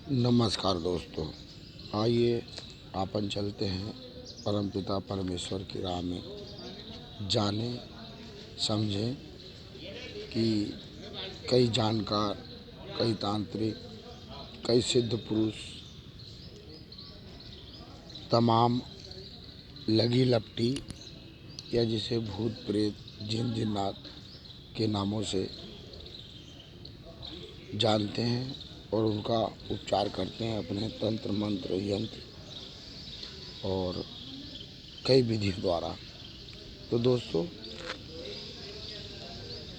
नमस्कार दोस्तों, आइए आपन चलते हैं परमपिता परमेश्वर की राह में। जानें समझें कि कई जानकार, कई तांत्रिक, कई सिद्ध पुरुष तमाम लगी लपटी या जिसे भूत प्रेत जिन जिन्नात के नामों से जानते हैं और उनका उपचार करते हैं अपने तंत्र मंत्र यंत्र और कई विधि द्वारा। तो दोस्तों,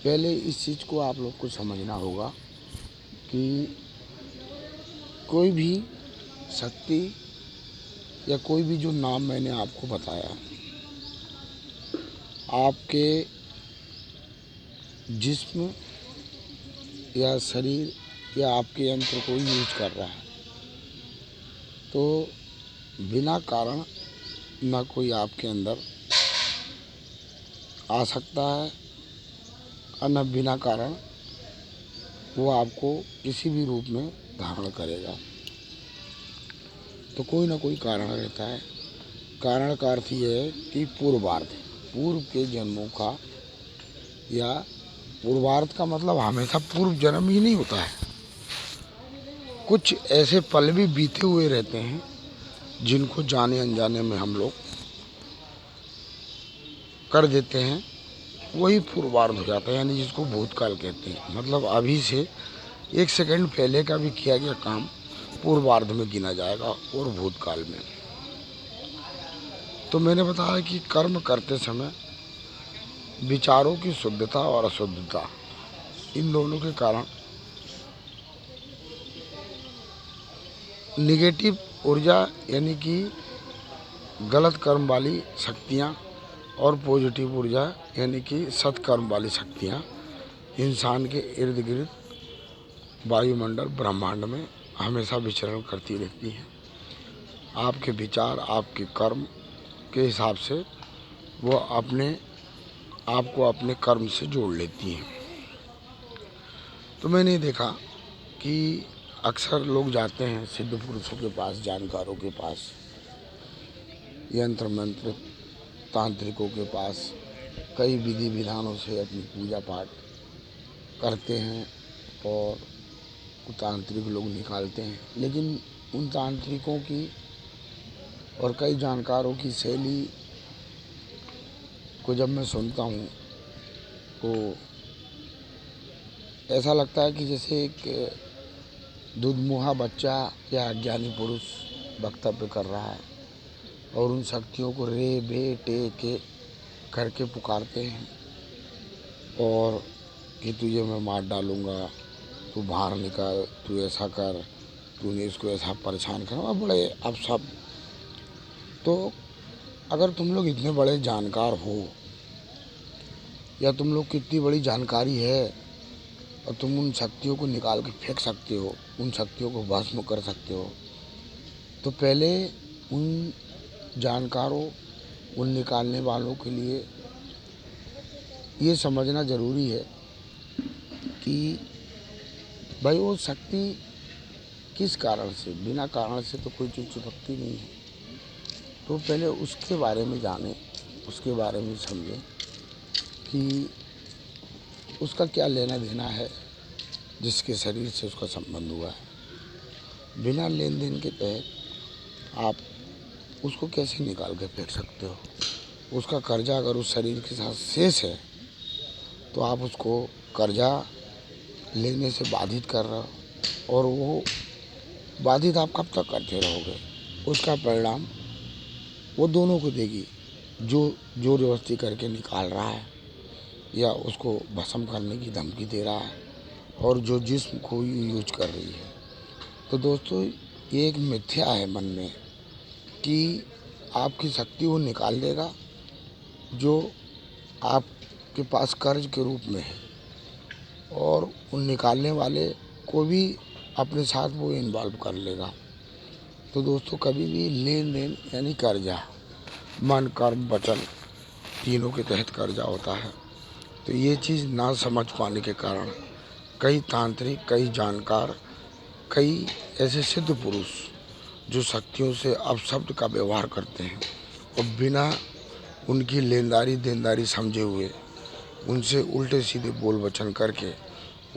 पहले इस चीज़ को आप लोग को समझना होगा कि कोई भी शक्ति या कोई भी जो नाम मैंने आपको बताया, आपके जिस्म या शरीर या आपके यंत्र को यूज कर रहा है, तो बिना कारण ना कोई आपके अंदर आ सकता है और न बिना कारण वो आपको किसी भी रूप में धारण करेगा। तो कोई ना कोई कारण रहता है। कारण का अर्थ ये है कि पूर्वार्ध, पूर्व के जन्मों का, या पूर्वार्ध का मतलब हमेशा पूर्व जन्म ही नहीं होता है। कुछ ऐसे पल भी बीते हुए रहते हैं जिनको जाने अनजाने में हम लोग कर देते हैं, वही पूर्वार्ध हो जाता है, यानी जिसको भूतकाल कहते हैं। मतलब अभी से 1 सेकंड पहले का भी किया गया काम पूर्वार्ध में गिना जाएगा और भूतकाल में। तो मैंने बताया कि कर्म करते समय विचारों की शुद्धता और अशुद्धता, इन दोनों के कारण निगेटिव ऊर्जा यानी कि गलत कर्म वाली शक्तियाँ और पॉजिटिव ऊर्जा यानी कि सत्कर्म वाली शक्तियाँ इंसान के इर्द गिर्द वायुमंडल ब्रह्मांड में हमेशा विचरण करती रहती हैं। आपके विचार, आपके कर्म के हिसाब से वो अपने आप को अपने कर्म से जोड़ लेती हैं। तो मैंने देखा कि अक्सर लोग जाते हैं सिद्ध पुरुषों के पास, जानकारों के पास, यंत्र मंत्र तांत्रिकों के पास, कई विधि विधानों से अपनी पूजा पाठ करते हैं और तांत्रिक लोग निकालते हैं। लेकिन उन तांत्रिकों की और कई जानकारों की शैली को जब मैं सुनता हूँ तो ऐसा लगता है कि जैसे एक दुधमुहा बच्चा या अज्ञानी पुरुष वक्तव्य कर रहा है और उन शक्तियों को रे बे टे के करके पुकारते हैं और कि तुझे मैं मार डालूँगा, तू बाहर निकल, तू ऐसा कर, तूने इसको ऐसा परेशान कर, और बड़े अब सब। तो अगर तुम लोग इतने बड़े जानकार हो या तुम लोग की इतनी बड़ी जानकारी है और तुम उन शक्तियों को निकाल के फेंक सकते हो, उन शक्तियों को भस्म कर सकते हो, तो पहले उन जानकारों, उन निकालने वालों के लिए ये समझना ज़रूरी है कि भाई वो शक्ति किस कारण से, बिना कारण से तो कोई चीज़ चिपकती नहीं है। तो पहले उसके बारे में जानें, उसके बारे में समझें कि उसका क्या लेना देना है जिसके शरीर से उसका संबंध हुआ है। बिना लेन देन के तहत आप उसको कैसे निकाल के फेंक सकते हो। उसका कर्जा अगर उस शरीर के साथ शेष है तो आप उसको कर्जा लेने से बाधित कर रहे हो, और वो बाधित आप कब तक करते रहोगे। उसका परिणाम वो दोनों को देगी, जो जोर जबरदस्ती करके निकाल रहा है या उसको भस्म करने की धमकी दे रहा है और जो जिस्म को यूज कर रही है। तो दोस्तों, ये एक मिथ्या है मन में कि आपकी शक्ति वो निकाल देगा जो आपके पास कर्ज के रूप में है, और उन निकालने वाले को भी अपने साथ वो इन्वॉल्व कर लेगा। तो दोस्तों, कभी भी लेन देन यानी कर्जा, मन कर्म वचन तीनों के तहत कर्जा होता है। तो ये चीज़ ना समझ पाने के कारण कई तांत्रिक, कई जानकार कई ऐसे सिद्ध पुरुष जो शक्तियों से अपशब्द का व्यवहार करते हैं और बिना उनकी लेनदारी देनदारी समझे हुए उनसे उल्टे सीधे बोल वचन करके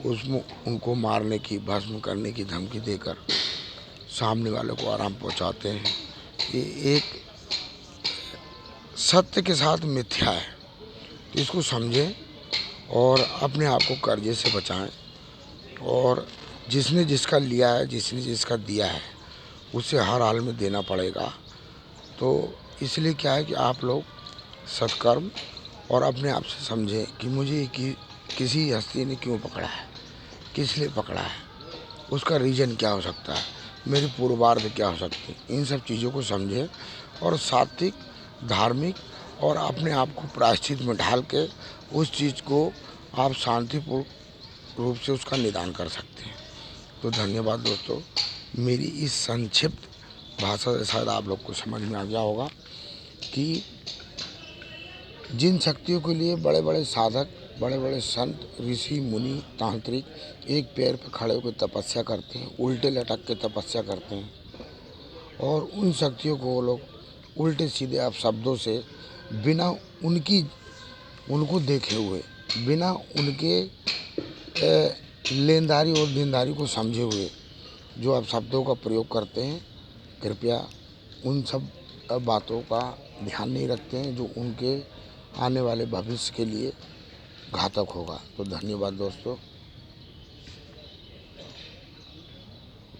उसमें उनको मारने की, भस्म करने की धमकी देकर सामने वाले को आराम पहुंचाते हैं। ये एक सत्य के साथ मिथ्या है। तो इसको समझें और अपने आप को कर्जे से बचाएं और जिसने जिसका लिया है, जिसने जिसका दिया है, उसे हर हाल में देना पड़ेगा। तो इसलिए क्या है कि आप लोग सत्कर्म और अपने आप से समझें कि मुझे किसी हस्ती ने क्यों पकड़ा है, किस लिए पकड़ा है, उसका रीज़न क्या हो सकता है, मेरी पूर्वार्ध क्या हो सकती है। इन सब चीज़ों को समझें और सात्विक, धार्मिक और अपने आप को प्रायश्चित में ढाल के उस चीज़ को आप शांतिपूर्ण रूप से उसका निदान कर सकते हैं। तो धन्यवाद दोस्तों। मेरी इस संक्षिप्त भाषा से शायद आप लोग को समझ में आ गया होगा कि जिन शक्तियों के लिए बड़े बड़े साधक, बड़े बड़े संत, ऋषि, मुनि, तांत्रिक एक पैर पर खड़े होकर तपस्या करते हैं, उल्टे लटक के तपस्या करते हैं और उन शक्तियों को वो लोग उल्टे सीधे अपशब्दों से बिना उनको देखे हुए, बिना उनके लेनदारी और देनदारी को समझे हुए जो अपशब्दों का प्रयोग करते हैं, कृपया उन सब बातों का ध्यान नहीं रखते हैं जो उनके आने वाले भविष्य के लिए घातक होगा। तो धन्यवाद दोस्तों।